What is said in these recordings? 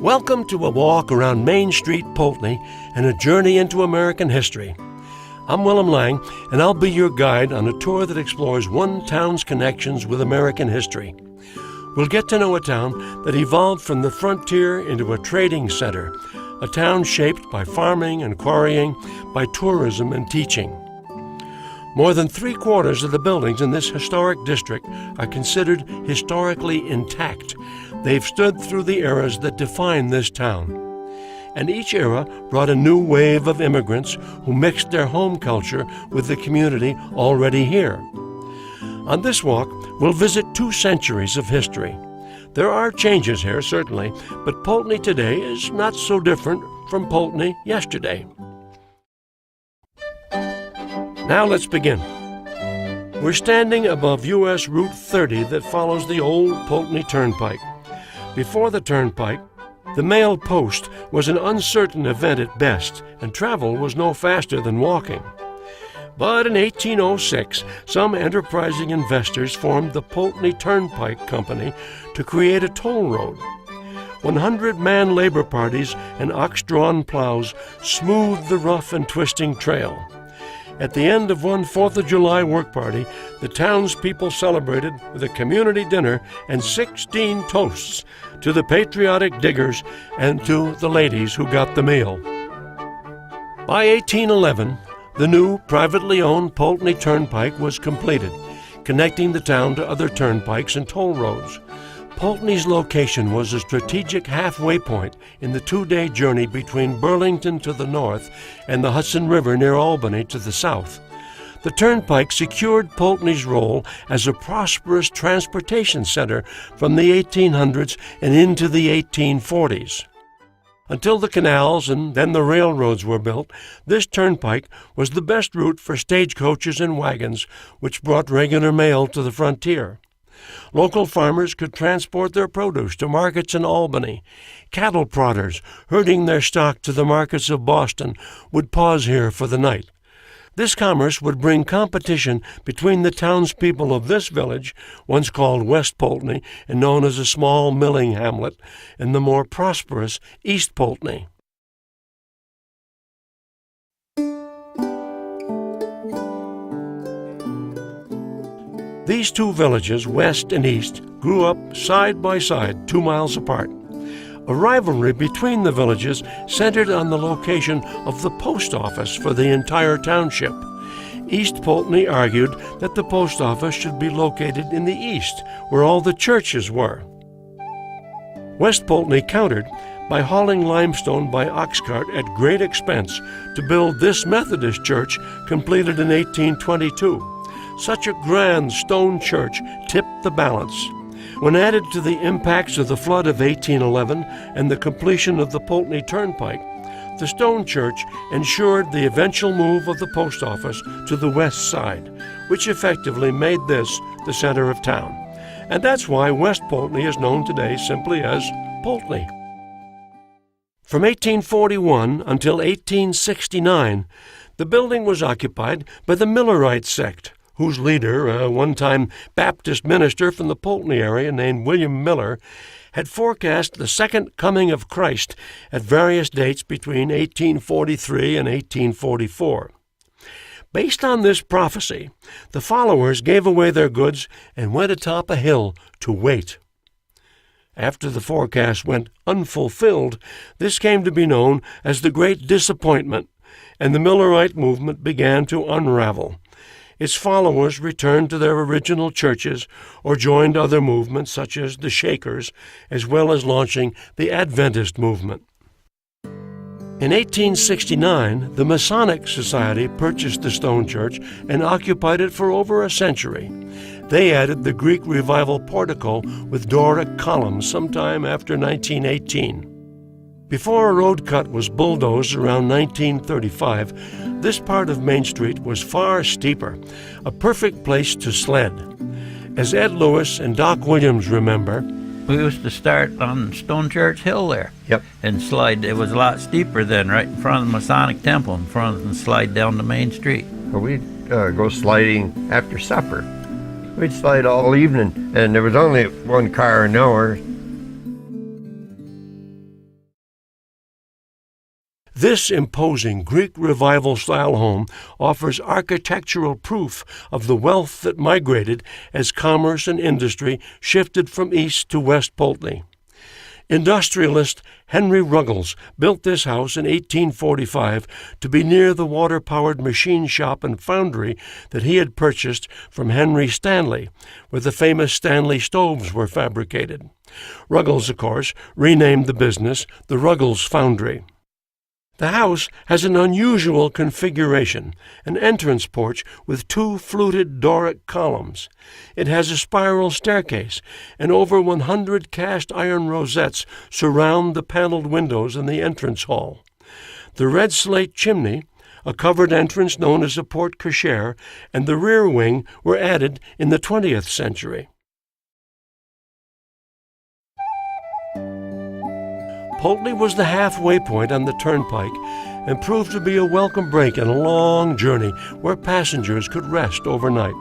Welcome to a walk around Main Street, Poultney, and a journey into American history. I'm Willem Lang, and I'll be your guide on a tour that explores one town's connections with American history. We'll get to know a town that evolved from the frontier into a trading center, a town shaped by farming and quarrying, by tourism and teaching. More than 3/4 of the buildings in this historic district are considered historically intact. They've stood through the eras that define this town. And each era brought a new wave of immigrants who mixed their home culture with the community already here. On this walk, we'll visit 2 centuries of history. There are changes here, certainly, but Poultney today is not so different from Poultney yesterday. Now let's begin. We're standing above U.S. Route 30 that follows the old Poultney Turnpike. Before the turnpike, the mail post was an uncertain event at best, and travel was no faster than walking. But in 1806, some enterprising investors formed the Poultney Turnpike Company to create a toll road. 100-man labor parties and ox-drawn plows smoothed the rough and twisting trail. At the end of one 4th of July work party, the townspeople celebrated with a community dinner and 16 toasts to the patriotic diggers and to the ladies who got the meal. By 1811, the new privately owned Poultney Turnpike was completed, connecting the town to other turnpikes and toll roads. Poultney's location was a strategic halfway point in the 2-day journey between Burlington to the north and the Hudson River near Albany to the south. The turnpike secured Poultney's role as a prosperous transportation center from the 1800s and into the 1840s. Until the canals and then the railroads were built, this turnpike was the best route for stagecoaches and wagons, which brought regular mail to the frontier. Local farmers could transport their produce to markets in Albany. Cattle prodders, herding their stock to the markets of Boston, would pause here for the night. This commerce would bring competition between the townspeople of this village, once called West Poultney and known as a small milling hamlet, and the more prosperous East Poultney. These 2 villages, west and east, grew up side by side 2 miles apart. A rivalry between the villages centered on the location of the post office for the entire township. East Poultney argued that the post office should be located in the east, where all the churches were. West Poultney countered by hauling limestone by ox cart at great expense to build this Methodist church, completed in 1822. Such a grand stone church tipped the balance. When added to the impacts of the flood of 1811 and the completion of the Poultney Turnpike, the stone church ensured the eventual move of the post office to the west side, which effectively made this the center of town. And that's why West Poultney is known today simply as Poultney. From 1841 until 1869, the building was occupied by the Millerite sect, whose leader, a one-time Baptist minister from the Poultney area named William Miller, had forecast the second coming of Christ at various dates between 1843 and 1844. Based on this prophecy, the followers gave away their goods and went atop a hill to wait. After the forecast went unfulfilled, this came to be known as the Great Disappointment, and the Millerite movement began to unravel. Its followers returned to their original churches or joined other movements such as the Shakers, as well as launching the Adventist movement. In 1869, the Masonic Society purchased the stone church and occupied it for over a century. They added the Greek Revival portico with Doric columns sometime after 1918. Before a road cut was bulldozed around 1935, this part of Main Street was far steeper, a perfect place to sled. As Ed Lewis and Doc Williams remember, we used to start on Stone Church Hill there. Yep. And slide. It was a lot steeper then, right in front of the Masonic Temple, in front and slide down the main street. We'd go sliding after supper. We'd slide all evening, and there was only one car an hour. This imposing Greek Revival-style home offers architectural proof of the wealth that migrated as commerce and industry shifted from east to west Poultney. Industrialist Henry Ruggles built this house in 1845 to be near the water-powered machine shop and foundry that he had purchased from Henry Stanley, where the famous Stanley stoves were fabricated. Ruggles, of course, renamed the business the Ruggles Foundry. The house has an unusual configuration, an entrance porch with 2 fluted Doric columns. It has a spiral staircase, and over 100 cast iron rosettes surround the paneled windows in the entrance hall. The red slate chimney, a covered entrance known as a porte cochere, and the rear wing were added in the 20th century. Poultney was the halfway point on the turnpike and proved to be a welcome break in a long journey where passengers could rest overnight.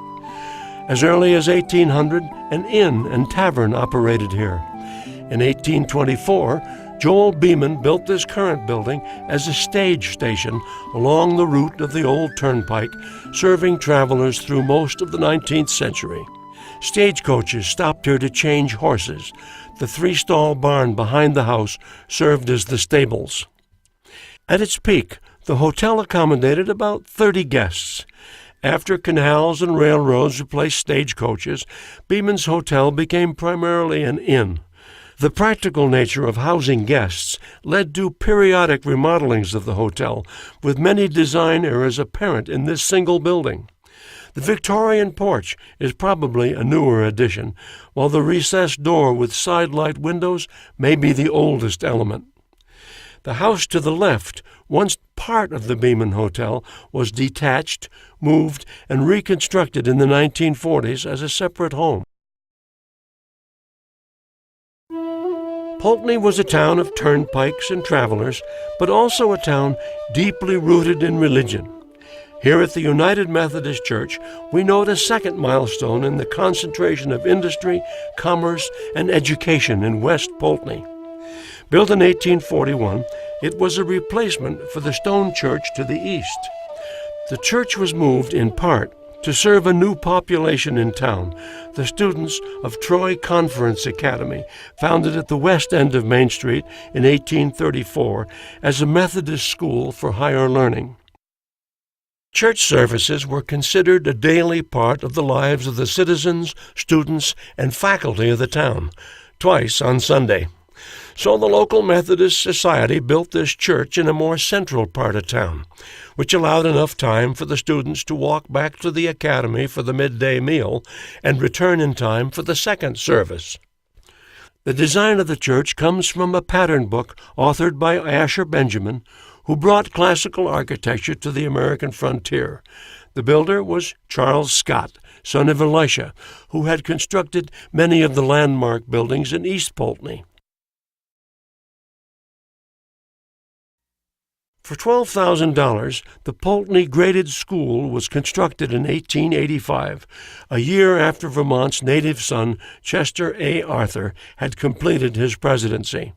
As early as 1800, an inn and tavern operated here. In 1824, Joel Beeman built this current building as a stage station along the route of the old turnpike, serving travelers through most of the 19th century. Stagecoaches stopped here to change horses. The 3-stall barn behind the house served as the stables. At its peak, the hotel accommodated about 30 guests. After canals and railroads replaced stagecoaches, Beeman's Hotel became primarily an inn. The practical nature of housing guests led to periodic remodelings of the hotel, with many design errors apparent in this single building. The Victorian porch is probably a newer addition, while the recessed door with sidelight windows may be the oldest element. The house to the left, once part of the Beeman Hotel, was detached, moved, and reconstructed in the 1940s as a separate home. Poultney was a town of turnpikes and travelers, but also a town deeply rooted in religion. Here at the United Methodist Church, we note a second milestone in the concentration of industry, commerce, and education in West Poultney. Built in 1841, it was a replacement for the stone church to the east. The church was moved in part to serve a new population in town, the students of Troy Conference Academy, founded at the west end of Main Street in 1834 as a Methodist school for higher learning. Church services were considered a daily part of the lives of the citizens, students, and faculty of the town, twice on Sunday. So the local Methodist Society built this church in a more central part of town, which allowed enough time for the students to walk back to the academy for the midday meal and return in time for the second service. The design of the church comes from a pattern book authored by Asher Benjamin, who brought classical architecture to the American frontier. The builder was Charles Scott, son of Elisha, who had constructed many of the landmark buildings in East Poultney. For $12,000, the Poultney Graded School was constructed in 1885, a year after Vermont's native son, Chester A. Arthur, had completed his presidency.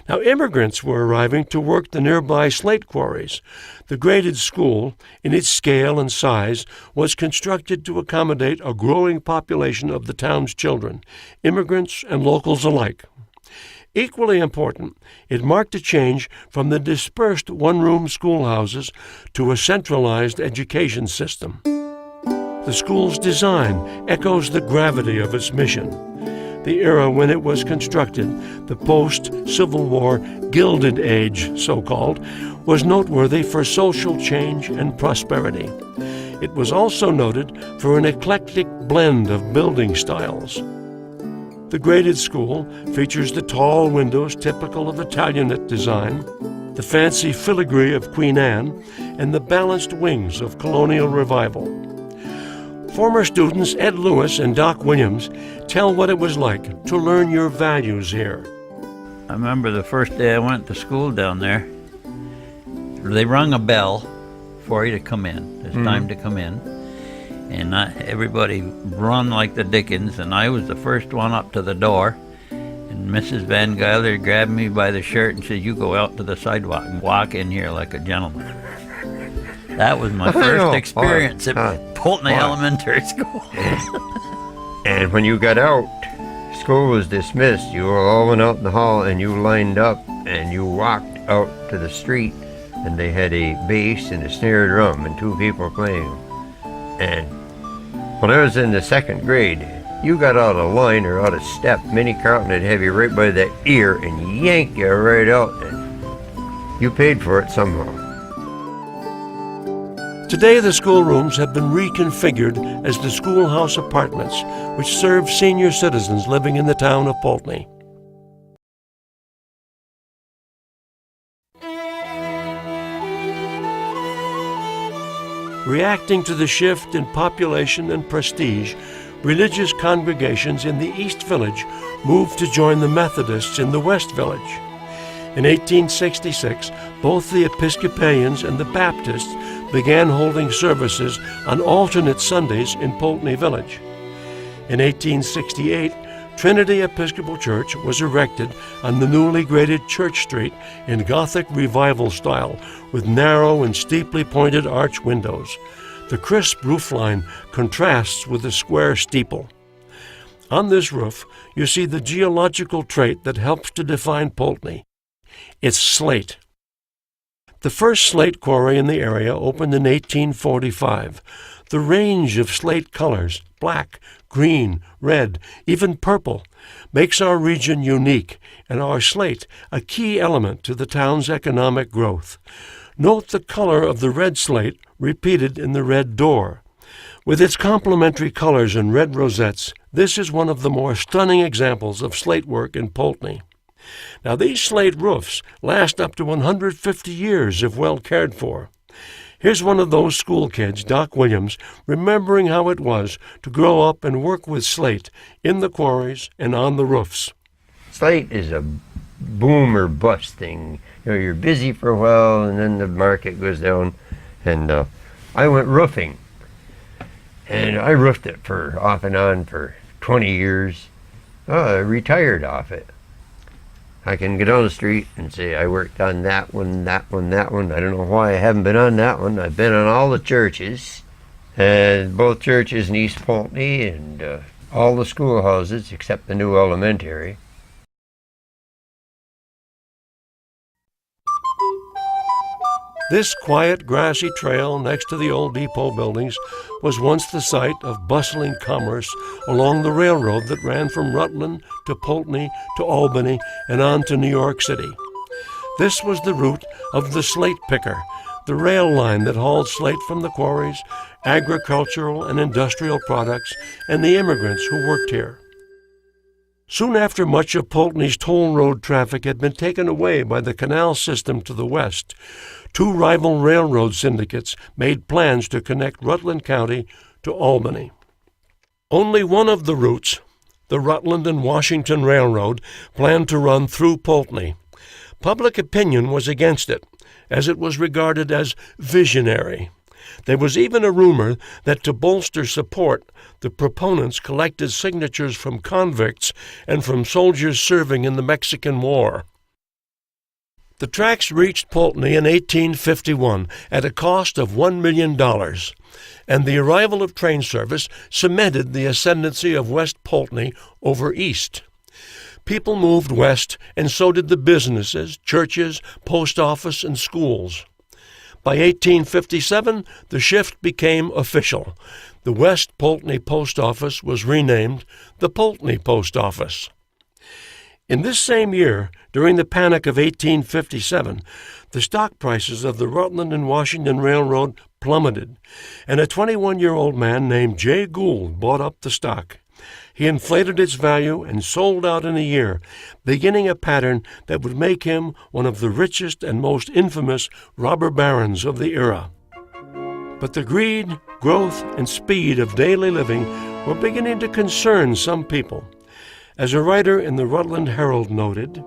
Now, immigrants were arriving to work the nearby slate quarries. The graded school, in its scale and size, was constructed to accommodate a growing population of the town's children, immigrants and locals alike. Equally important, it marked a change from the dispersed one-room schoolhouses to a centralized education system. The school's design echoes the gravity of its mission. The era when it was constructed, the post-Civil War Gilded Age, so-called, was noteworthy for social change and prosperity. It was also noted for an eclectic blend of building styles. The graded school features the tall windows typical of Italianate design, the fancy filigree of Queen Anne, and the balanced wings of colonial revival. Former students Ed Lewis and Doc Williams tell what it was like to learn your values here. I remember the first day I went to school down there, they rung a bell for you to come in. It's time to come in. And everybody run like the dickens, and I was the first one up to the door. And Mrs. Van Guyler grabbed me by the shirt and said, "You go out to the sidewalk and walk in here like a gentleman." That was my first experience at Poultney Elementary School. And when you got out, school was dismissed. You all went out in the hall and you lined up and you walked out to the street, and they had a bass and a snare drum and two people playing. And when I was in the second grade, you got out of line or out of step, Minnie Carlton would have you right by the ear and yank you right out, and you paid for it somehow. Today, the schoolrooms have been reconfigured as the schoolhouse apartments, which serve senior citizens living in the town of Poultney. Reacting to the shift in population and prestige, religious congregations in the East Village moved to join the Methodists in the West Village. In 1866, both the Episcopalians and the Baptists began holding services on alternate Sundays in Poultney Village. In 1868, Trinity Episcopal Church was erected on the newly graded Church Street in Gothic Revival style with narrow and steeply pointed arch windows. The crisp roofline contrasts with the square steeple. On this roof, you see the geological trait that helps to define Poultney. It's slate. The first slate quarry in the area opened in 1845. The range of slate colors, black, green, red, even purple, makes our region unique and our slate a key element to the town's economic growth. Note the color of the red slate repeated in the red door. With its complementary colors and red rosettes, this is one of the more stunning examples of slate work in Poultney. Now, these slate roofs last up to 150 years if well cared for. Here's one of those school kids, Doc Williams, remembering how it was to grow up and work with slate in the quarries and on the roofs. Slate is a boom or bust thing. You know, you're busy for a while and then the market goes down. And I went roofing. And I roofed it for off and on for 20 years. I retired off it. I can get on the street and say I worked on that one, that one, that one. I don't know why I haven't been on that one. I've been on all the churches, and both churches in East Poultney and all the schoolhouses except the new elementary. This quiet, grassy trail next to the old depot buildings was once the site of bustling commerce along the railroad that ran from Rutland to Poultney to Albany and on to New York City. This was the route of the slate picker, the rail line that hauled slate from the quarries, agricultural and industrial products, and the immigrants who worked here. Soon after much of Poultney's toll road traffic had been taken away by the canal system to the west, two rival railroad syndicates made plans to connect Rutland County to Albany. Only one of the routes, the Rutland and Washington Railroad, planned to run through Poultney. Public opinion was against it, as it was regarded as visionary. There was even a rumor that to bolster support, the proponents collected signatures from convicts and from soldiers serving in the Mexican War. The tracks reached Poultney in 1851 at a cost of $1 million, and the arrival of train service cemented the ascendancy of West Poultney over East. People moved west, and so did the businesses, churches, post office, and schools. By 1857, the shift became official. The West Poultney Post Office was renamed the Poultney Post Office. In this same year, during the Panic of 1857, the stock prices of the Rutland and Washington Railroad plummeted, and a 21-year-old man named Jay Gould bought up the stock. He inflated its value and sold out in a year, beginning a pattern that would make him one of the richest and most infamous robber barons of the era. But the greed, growth, and speed of daily living were beginning to concern some people. As a writer in the Rutland Herald noted,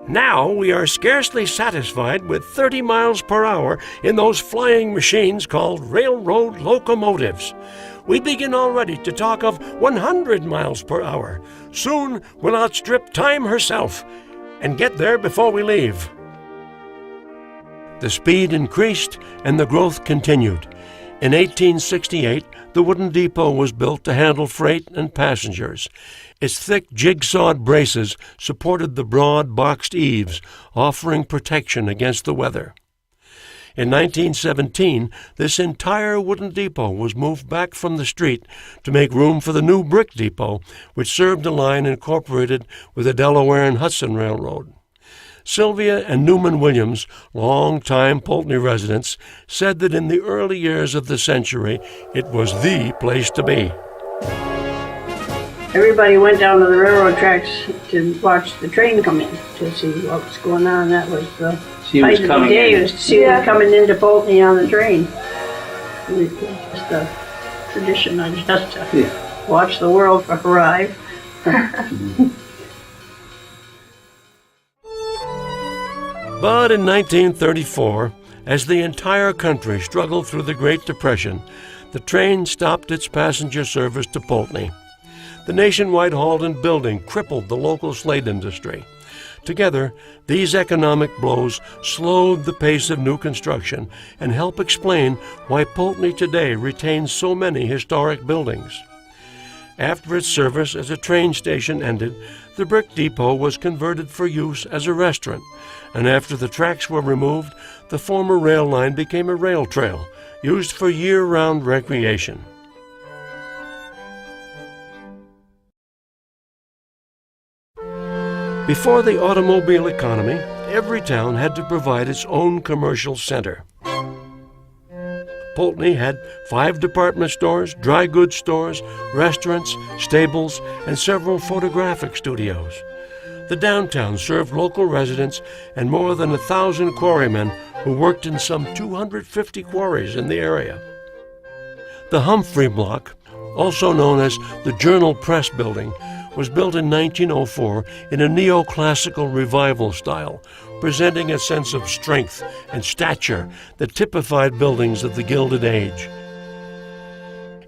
Now we are scarcely satisfied with 30 miles per hour in those flying machines called railroad locomotives. We begin already to talk of 100 miles per hour. Soon we'll outstrip time herself and get there before we leave. The speed increased and the growth continued. In 1868, the wooden depot was built to handle freight and passengers. Its thick jigsawed braces supported the broad boxed eaves, offering protection against the weather. In 1917, this entire wooden depot was moved back from the street to make room for the new brick depot, which served a line incorporated with the Delaware and Hudson Railroad. Sylvia and Newman Williams, long-time Poultney residents, said that in the early years of the century, it was the place to be. Everybody went down to the railroad tracks to watch the train come in, to see what was going on. That was the height of the day, was to see them coming into Poultney on the train. It was just a tradition, just to watch the world arrive. But in 1934, as the entire country struggled through the Great Depression, the train stopped its passenger service to Poultney. The nationwide halt and building crippled the local slate industry. Together, these economic blows slowed the pace of new construction and help explain why Poultney today retains so many historic buildings. After its service as a train station ended, the brick depot was converted for use as a restaurant, and after the tracks were removed, the former rail line became a rail trail, used for year-round recreation. Before the automobile economy, every town had to provide its own commercial center. Poultney had 5 department stores, dry goods stores, restaurants, stables, and several photographic studios. The downtown served local residents and more than 1,000 quarrymen who worked in some 250 quarries in the area. The Humphrey Block, also known as the Journal Press Building, was built in 1904 in a neoclassical revival style, presenting a sense of strength and stature that typified buildings of the Gilded Age.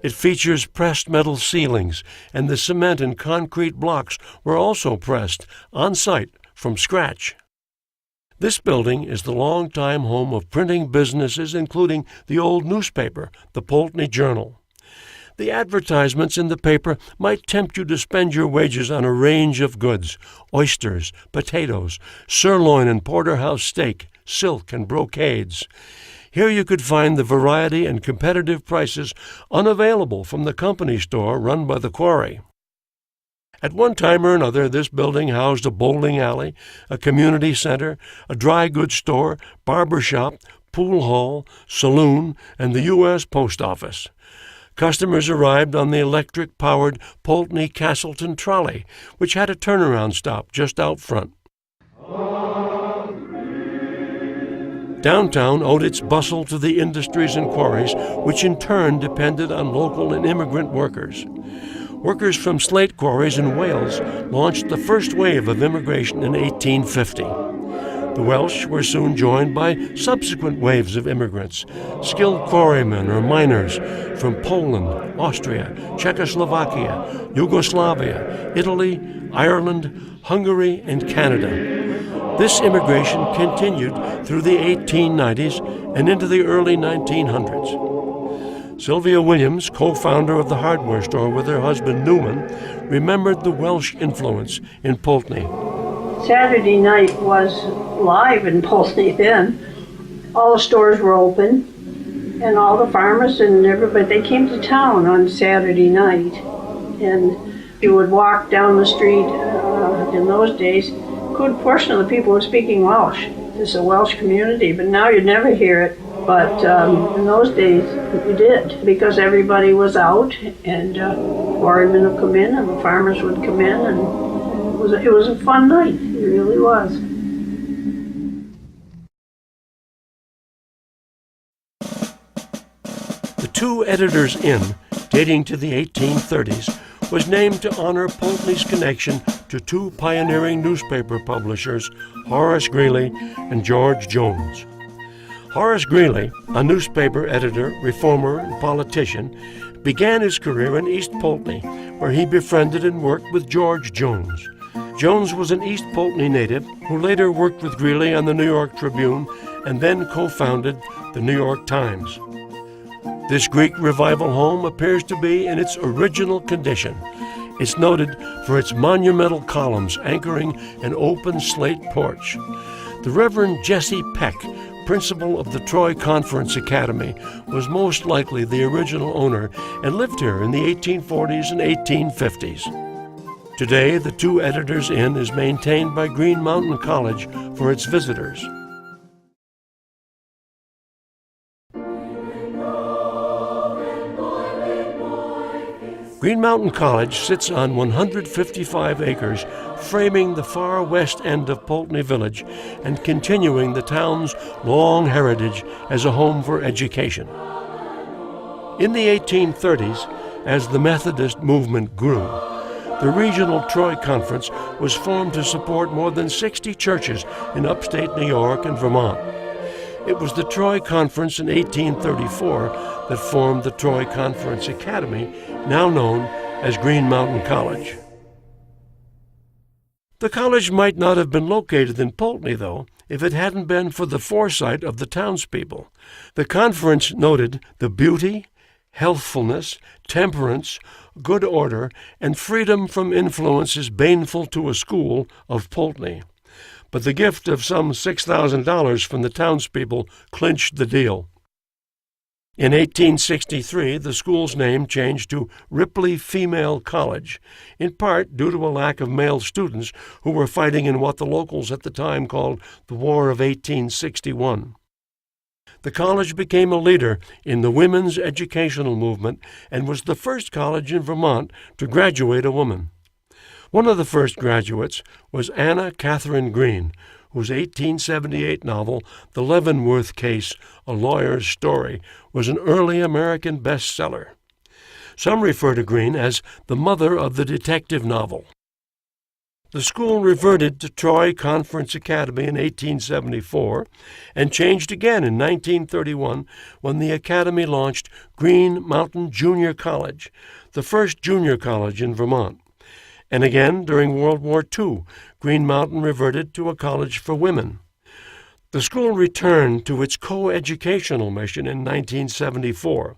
It features pressed metal ceilings, and the cement and concrete blocks were also pressed on-site from scratch. This building is the longtime home of printing businesses, including the old newspaper, the Poultney Journal. The advertisements in the paper might tempt you to spend your wages on a range of goods: oysters, potatoes, sirloin and porterhouse steak, silk and brocades. Here you could find the variety and competitive prices unavailable from the company store run by the quarry. At one time or another, this building housed a bowling alley, a community center, a dry goods store, barber shop, pool hall, saloon, and the U.S. Post Office. Customers arrived on the electric-powered Poultney Castleton trolley, which had a turnaround stop just out front. Downtown owed its bustle to the industries and quarries, which in turn depended on local and immigrant workers. Workers from slate quarries in Wales launched the first wave of immigration in 1850. The Welsh were soon joined by subsequent waves of immigrants, skilled quarrymen or miners from Poland, Austria, Czechoslovakia, Yugoslavia, Italy, Ireland, Hungary, and Canada. This immigration continued through the 1890s and into the early 1900s. Sylvia Williams, co-founder of the hardware store with her husband Newman, remembered the Welsh influence in Poultney. Saturday night was live in Poultney then. All the stores were open, and all the farmers and everybody, they came to town on Saturday night. And you would walk down the street in those days. A good portion of the people were speaking Welsh. It's a Welsh community, but now you'd never hear it. But in those days, you did, because everybody was out, and quarrymen would come in, and the farmers would come in, and it was a fun night. It really was. The 2 Editors' Inn, dating to the 1830s, was named to honor Poultney's connection to two pioneering newspaper publishers, Horace Greeley and George Jones. Horace Greeley, a newspaper editor, reformer, and politician, began his career in East Poultney, where he befriended and worked with George Jones. Jones was an East Poultney native who later worked with Greeley on the New York Tribune and then co-founded the New York Times. This Greek revival home appears to be in its original condition. It's noted for its monumental columns anchoring an open slate porch. The Reverend Jesse Peck, principal of the Troy Conference Academy, was most likely the original owner and lived here in the 1840s and 1850s. Today, the Two Editors Inn is maintained by Green Mountain College for its visitors. Green Mountain College sits on 155 acres, framing the far west end of Poultney Village and continuing the town's long heritage as a home for education. In the 1830s, as the Methodist movement grew, the Regional Troy Conference was formed to support more than 60 churches in upstate New York and Vermont. It was the Troy Conference in 1834 that formed the Troy Conference Academy, now known as Green Mountain College. The college might not have been located in Poultney, though, if it hadn't been for the foresight of the townspeople. The conference noted the beauty, healthfulness, temperance, good order, and freedom from influences baneful to a school of Poultney. But the gift of some $6,000 from the townspeople clinched the deal. In 1863, the school's name changed to Ripley Female College, in part due to a lack of male students who were fighting in what the locals at the time called the War of 1861. The college became a leader in the women's educational movement and was the first college in Vermont to graduate a woman. One of the first graduates was Anna Catherine Green, whose 1878 novel, The Leavenworth Case, A Lawyer's Story, was an early American bestseller. Some refer to Green as the mother of the detective novel. The school reverted to Troy Conference Academy in 1874 and changed again in 1931 when the academy launched Green Mountain Junior College, the first junior college in Vermont. And again, during World War II, Green Mountain reverted to a college for women. The school returned to its co-educational mission in 1974,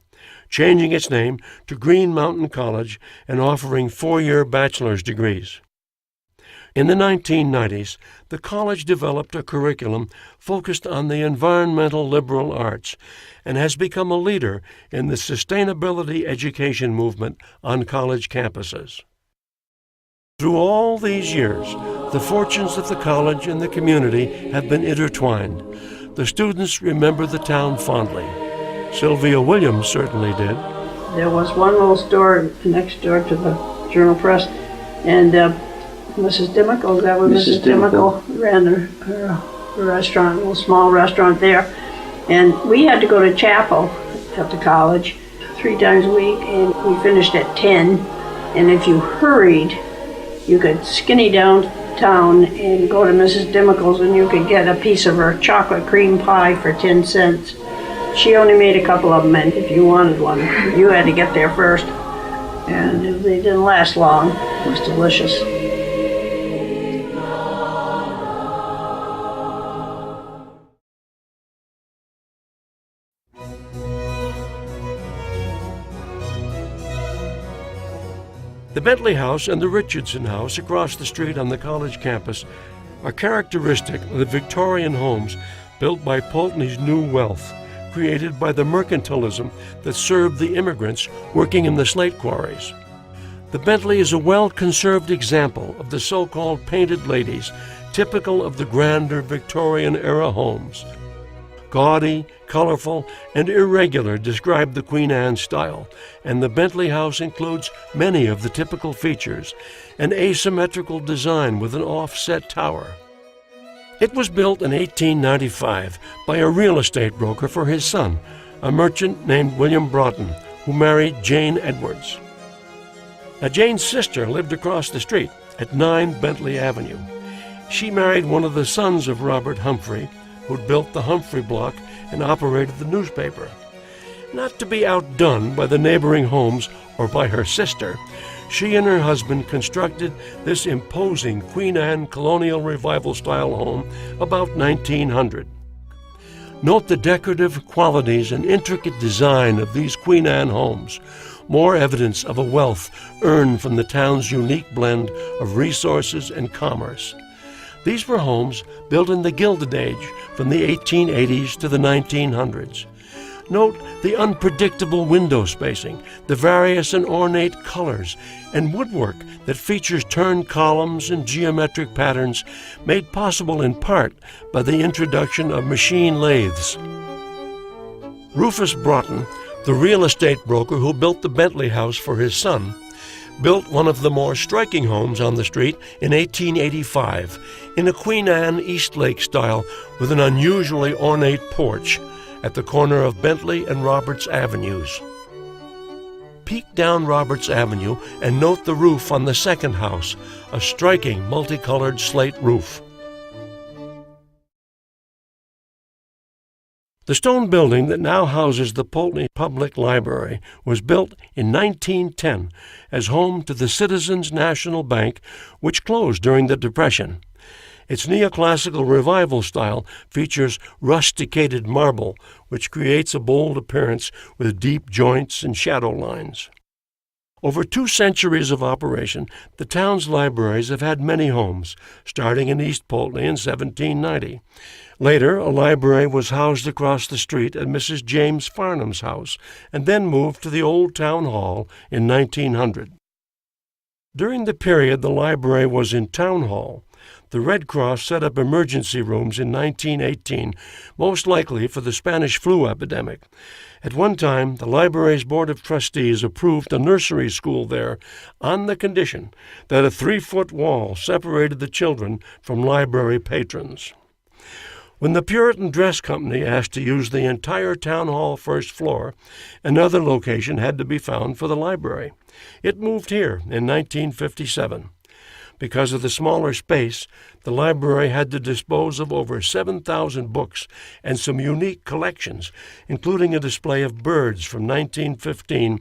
changing its name to Green Mountain College and offering 4-year bachelor's degrees. In the 1990s, the college developed a curriculum focused on the environmental liberal arts and has become a leader in the sustainability education movement on college campuses. Through all these years, the fortunes of the college and the community have been intertwined. The students remember the town fondly. Sylvia Williams certainly did. There was one little store next door to the Journal Press, and Mrs. Dimickle, that was Mrs. Dimickle, ran her restaurant, a little small restaurant there. And we had to go to chapel at the college 3 times a week, and we finished at 10. And if you hurried, you could skinny downtown and go to Mrs. Dimickle's and you could get a piece of her chocolate cream pie for 10 cents. She only made a couple of them, and if you wanted one, you had to get there first. And they didn't last long. It was delicious. The Bentley House and the Richardson House across the street on the college campus are characteristic of the Victorian homes built by Poultney's new wealth, created by the mercantilism that served the immigrants working in the slate quarries. The Bentley is a well-conserved example of the so-called painted ladies, typical of the grander Victorian-era homes. Gaudy, colorful, and irregular describe the Queen Anne style, and the Bentley House includes many of the typical features, an asymmetrical design with an offset tower. It was built in 1895 by a real estate broker for his son, a merchant named William Broughton, who married Jane Edwards. Now, Jane's sister lived across the street at 9 Bentley Avenue. She married one of the sons of Robert Humphrey, who'd built the Humphrey Block and operated the newspaper. Not to be outdone by the neighboring homes or by her sister, she and her husband constructed this imposing Queen Anne colonial revival-style home about 1900. Note the decorative qualities and intricate design of these Queen Anne homes, more evidence of a wealth earned from the town's unique blend of resources and commerce. These were homes built in the Gilded Age from the 1880s to the 1900s. Note the unpredictable window spacing, the various and ornate colors, and woodwork that features turned columns and geometric patterns made possible in part by the introduction of machine lathes. Rufus Broughton, the real estate broker who built the Bentley house for his son, built one of the more striking homes on the street in 1885 in a Queen Anne Eastlake style with an unusually ornate porch at the corner of Bentley and Roberts Avenues. Peek down Roberts Avenue and note the roof on the second house, a striking multicolored slate roof. The stone building that now houses the Poultney Public Library was built in 1910 as home to the Citizens National Bank, which closed during the Depression. Its neoclassical revival style features rusticated marble, which creates a bold appearance with deep joints and shadow lines. Over 2 centuries of operation, the town's libraries have had many homes, starting in East Poultney in 1790. Later, a library was housed across the street at Mrs. James Farnham's house, and then moved to the old town hall in 1900. During the period the library was in town hall, the Red Cross set up emergency rooms in 1918, most likely for the Spanish flu epidemic. At one time, the library's Board of Trustees approved a nursery school there on the condition that a 3-foot wall separated the children from library patrons. When the Puritan Dress Company asked to use the entire town hall first floor, another location had to be found for the library. It moved here in 1957. Because of the smaller space, the library had to dispose of over 7,000 books and some unique collections, including a display of birds from 1915,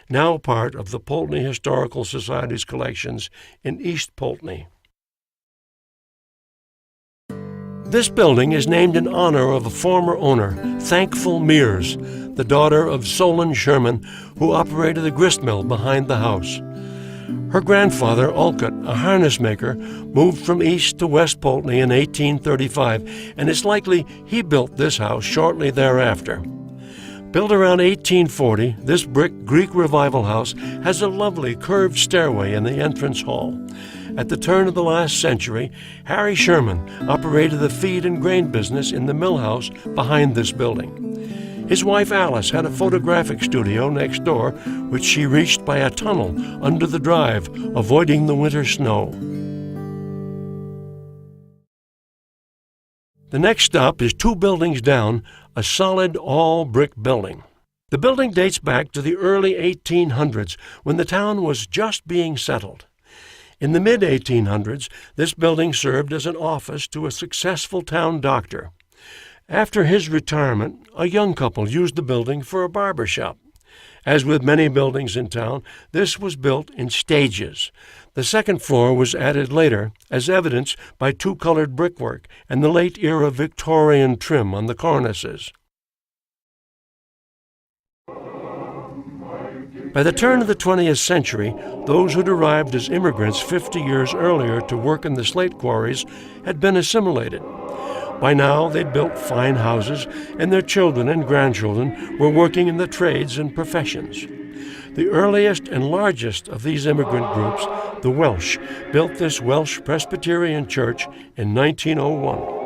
now part of the Poultney Historical Society's collections in East Poultney. This building is named in honor of a former owner, Thankful Mears, the daughter of Solon Sherman, who operated the grist mill behind the house. Her grandfather, Olcott, a harness maker, moved from East to West Poultney in 1835, and it's likely he built this house shortly thereafter. Built around 1840, this brick Greek Revival house has a lovely curved stairway in the entrance hall. At the turn of the last century, Harry Sherman operated the feed and grain business in the mill house behind this building. His wife Alice had a photographic studio next door, which she reached by a tunnel under the drive, avoiding the winter snow. The next stop is 2 buildings down, a solid all-brick building. The building dates back to the early 1800s, when the town was just being settled. In the mid-1800s, this building served as an office to a successful town doctor. After his retirement, a young couple used the building for a barber shop. As with many buildings in town, this was built in stages. The second floor was added later, as evidenced by 2-colored brickwork and the late-era Victorian trim on the cornices. By the turn of the 20th century, those who'd arrived as immigrants 50 years earlier to work in the slate quarries had been assimilated. By now, they'd built fine houses, and their children and grandchildren were working in the trades and professions. The earliest and largest of these immigrant groups, the Welsh, built this Welsh Presbyterian church in 1901.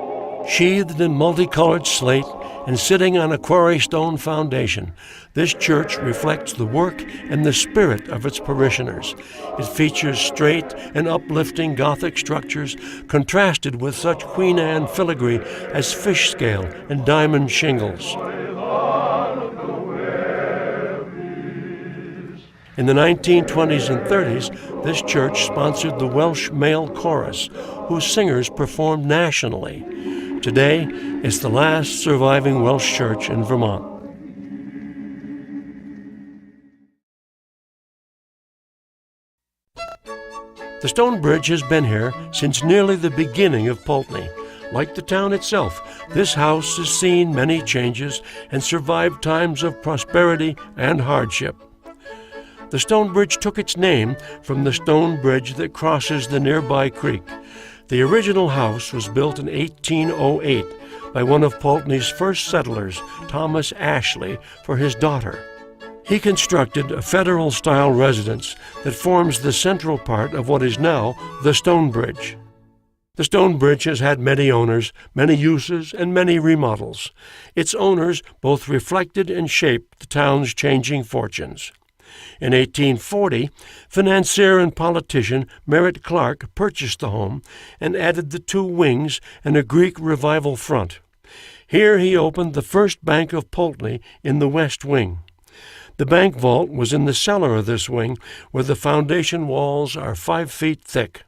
Sheathed in multicolored slate and sitting on a quarry stone foundation, this church reflects the work and the spirit of its parishioners. It features straight and uplifting Gothic structures contrasted with such Queen Anne filigree as fish scale and diamond shingles. In the 1920s and 30s, this church sponsored the Welsh Male Chorus, whose singers performed nationally. Today, it's the last surviving Welsh church in Vermont. The stone bridge has been here since nearly the beginning of Poultney. Like the town itself, this house has seen many changes and survived times of prosperity and hardship. The stone bridge took its name from the stone bridge that crosses the nearby creek. The original house was built in 1808 by one of Poultney's first settlers, Thomas Ashley, for his daughter. He constructed a Federal-style residence that forms the central part of what is now the stone bridge. The stone bridge has had many owners, many uses, and many remodels. Its owners both reflected and shaped the town's changing fortunes. In 1840, financier and politician Merritt Clark purchased the home and added the two wings and a Greek Revival front. Here he opened the first bank of Poultney in the west wing. The bank vault was in the cellar of this wing, where the foundation walls are 5 feet thick.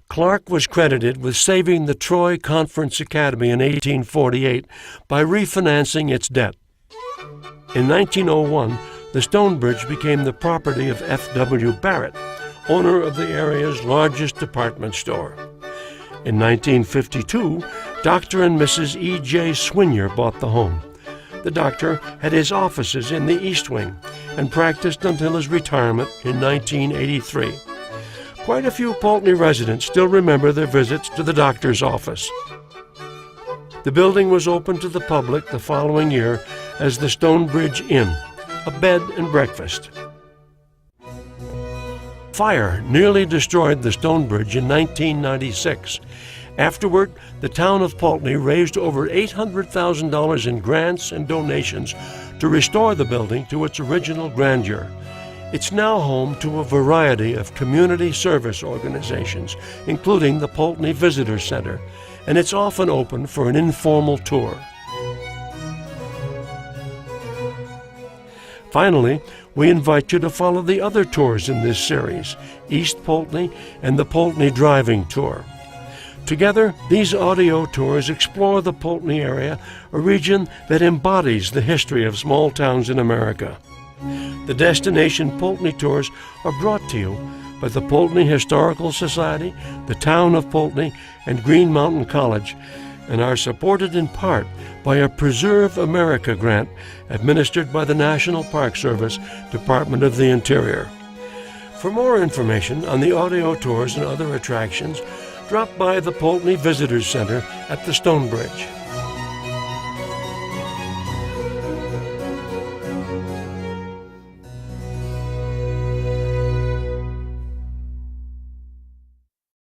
Clark was credited with saving the Troy Conference Academy in 1848 by refinancing its debt. In 1901, the stone bridge became the property of F.W. Barrett, owner of the area's largest department store. In 1952, Dr. and Mrs. E.J. Swinyer bought the home. The doctor had his offices in the East Wing and practiced until his retirement in 1983. Quite a few Poultney residents still remember their visits to the doctor's office. The building was opened to the public the following year as the Stonebridge Inn, a bed and breakfast. Fire nearly destroyed the stone bridge in 1996. Afterward, the town of Poultney raised over $800,000 in grants and donations to restore the building to its original grandeur. It's now home to a variety of community service organizations, including the Poultney Visitor Center, and it's often open for an informal tour. Finally, we invite you to follow the other tours in this series, East Poultney and the Poultney Driving Tour. Together, these audio tours explore the Poultney area, a region that embodies the history of small towns in America. The Destination Poultney Tours are brought to you by the Poultney Historical Society, the Town of Poultney, and Green Mountain College, and are supported in part by a Preserve America grant administered by the National Park Service, Department of the Interior. For more information on the audio tours and other attractions, drop by the Poultney Visitors Center at the Stone Bridge.